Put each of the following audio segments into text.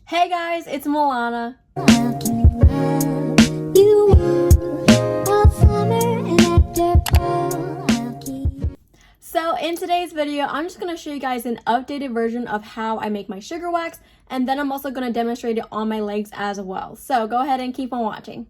Hey guys, it's Milana. So in today's video, I'm just going to show you guys an updated version of how I make my sugar wax, and then I'm also going to demonstrate it on my legs as well. So go ahead and keep on watching.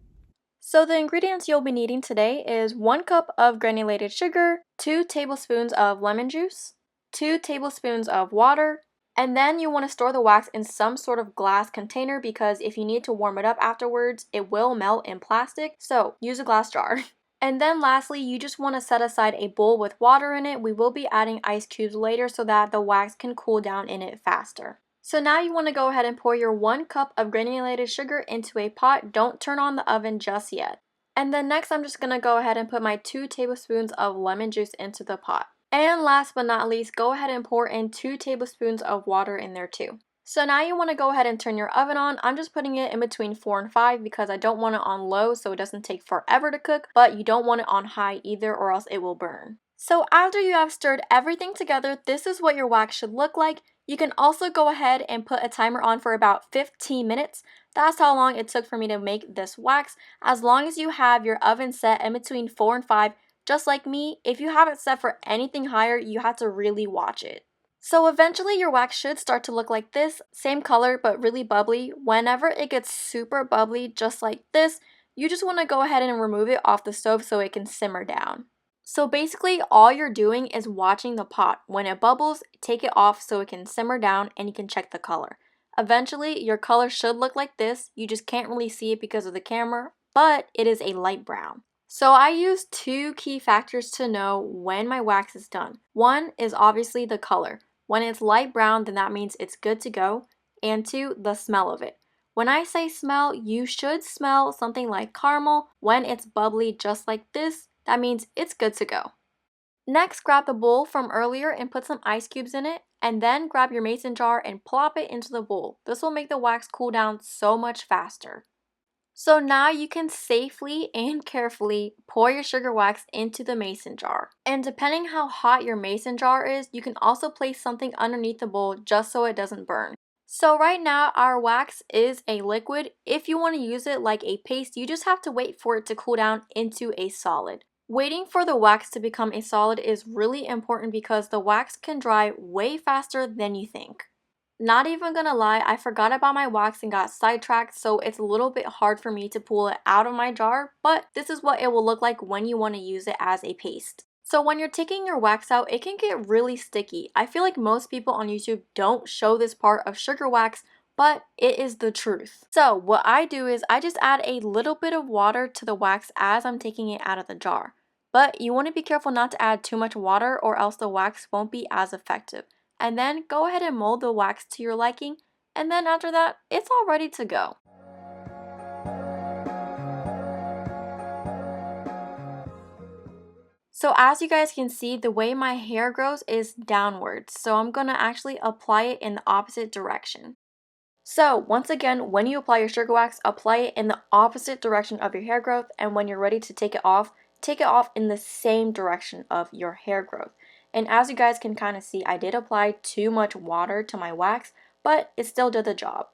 So the ingredients you'll be needing today is 1 cup of granulated sugar, 2 tablespoons of lemon juice, 2 tablespoons of water, and then you want to store the wax in some sort of glass container because if you need to warm it up afterwards, it will melt in plastic, so use a glass jar. And then lastly, you just want to set aside a bowl with water in it. We will be adding ice cubes later so that the wax can cool down in it faster. So now you want to go ahead and pour your 1 cup of granulated sugar into a pot. Don't turn on the oven just yet. And then next I'm just going to go ahead and put my 2 tablespoons of lemon juice into the pot. And last but not least, go ahead and pour in 2 tablespoons of water in there too. So now you want to go ahead and turn your oven on. I'm just putting it in between 4 and 5 because I don't want it on low so it doesn't take forever to cook, but you don't want it on high either or else it will burn. So after you have stirred everything together, this is what your wax should look like. You can also go ahead and put a timer on for about 15 minutes. That's how long it took for me to make this wax. As long as you have your oven set in between 4 and 5, just like me, if you have it set for anything higher, you have to really watch it. So eventually your wax should start to look like this, same color but really bubbly. Whenever it gets super bubbly just like this, you just want to go ahead and remove it off the stove so it can simmer down. So basically all you're doing is watching the pot. When it bubbles, take it off so it can simmer down and you can check the color. Eventually your color should look like this. You just can't really see it because of the camera, but it is a light brown. So I use 2 key factors to know when my wax is done. One is obviously the color. When it's light brown, then that means it's good to go. And 2, the smell of it. When I say smell, you should smell something like caramel. When it's bubbly just like this, that means it's good to go. Next, grab the bowl from earlier and put some ice cubes in it, and then grab your mason jar and plop it into the bowl. This will make the wax cool down so much faster. So now you can safely and carefully pour your sugar wax into the mason jar. And depending how hot your mason jar is, you can also place something underneath the bowl just so it doesn't burn. So right now our wax is a liquid. If you want to use it like a paste, you just have to wait for it to cool down into a solid. Waiting for the wax to become a solid is really important because the wax can dry way faster than you think. Not even gonna lie, I forgot about my wax and got sidetracked, so it's a little bit hard for me to pull it out of my jar, but this is what it will look like when you want to use it as a paste. So when you're taking your wax out, it can get really sticky. I feel like most people on YouTube don't show this part of sugar wax, but it is the truth. So what I do is I just add a little bit of water to the wax as I'm taking it out of the jar. But you want to be careful not to add too much water or else the wax won't be as effective. And then go ahead and mold the wax to your liking, and then after that, it's all ready to go. So as you guys can see, the way my hair grows is downwards, so I'm going to actually apply it in the opposite direction. So once again, when you apply your sugar wax, apply it in the opposite direction of your hair growth, and when you're ready to take it off in the same direction of your hair growth. And as you guys can kind of see, I did apply too much water to my wax, but it still did the job.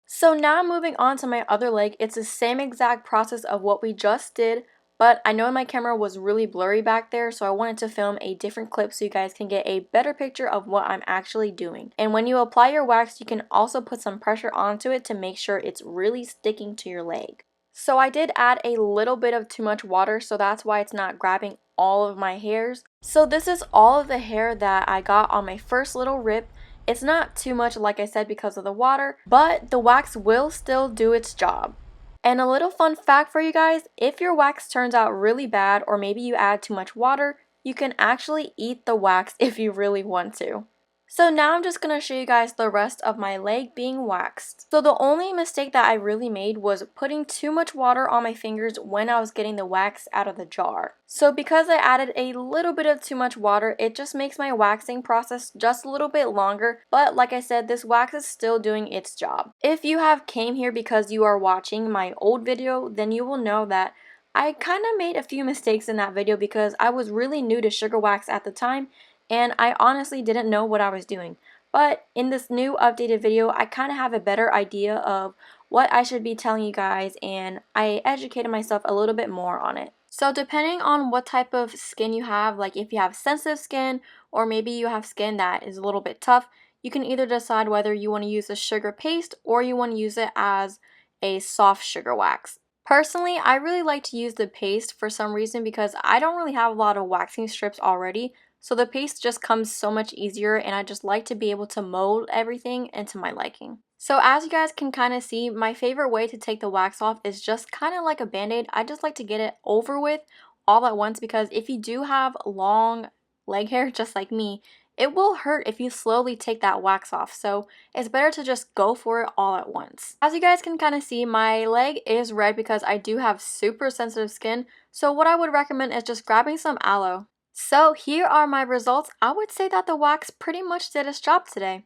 So now moving on to my other leg, it's the same exact process of what we just did, but I know my camera was really blurry back there, so I wanted to film a different clip so you guys can get a better picture of what I'm actually doing. And when you apply your wax, you can also put some pressure onto it to make sure it's really sticking to your leg. So I did add a little bit of too much water, so that's why it's not grabbing all of my hairs. So this is all of the hair that I got on my first little rip. It's not too much, like I said, because of the water, but the wax will still do its job. And a little fun fact for you guys, if your wax turns out really bad or maybe you add too much water, you can actually eat the wax if you really want to. So now I'm just going to show you guys the rest of my leg being waxed. So the only mistake that I really made was putting too much water on my fingers when I was getting the wax out of the jar. So because I added a little bit of too much water, it just makes my waxing process just a little bit longer. But like I said, this wax is still doing its job. If you have came here because you are watching my old video, then you will know that I kind of made a few mistakes in that video because I was really new to sugar wax at the time and I honestly didn't know what I was doing. But in this new updated video, I kind of have a better idea of what I should be telling you guys, and I educated myself a little bit more on it. So depending on what type of skin you have, like if you have sensitive skin or maybe you have skin that is a little bit tough, you can either decide whether you want to use a sugar paste or you want to use it as a soft sugar wax. Personally, I really like to use the paste for some reason because I don't really have a lot of waxing strips already. So the paste just comes so much easier, and I just like to be able to mold everything into my liking. So as you guys can kind of see, my favorite way to take the wax off is just kind of like a band-aid. I just like to get it over with all at once because if you do have long leg hair just like me, it will hurt if you slowly take that wax off. So it's better to just go for it all at once. As you guys can kind of see, my leg is red because I do have super sensitive skin. So what I would recommend is just grabbing some aloe. So here are my results. I would say that the wax pretty much did its job today.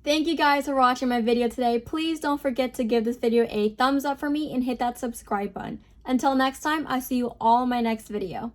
Thank you guys for watching my video today. Please don't forget to give this video a thumbs up for me and hit that subscribe button. Until next time, I'll see you all in my next video.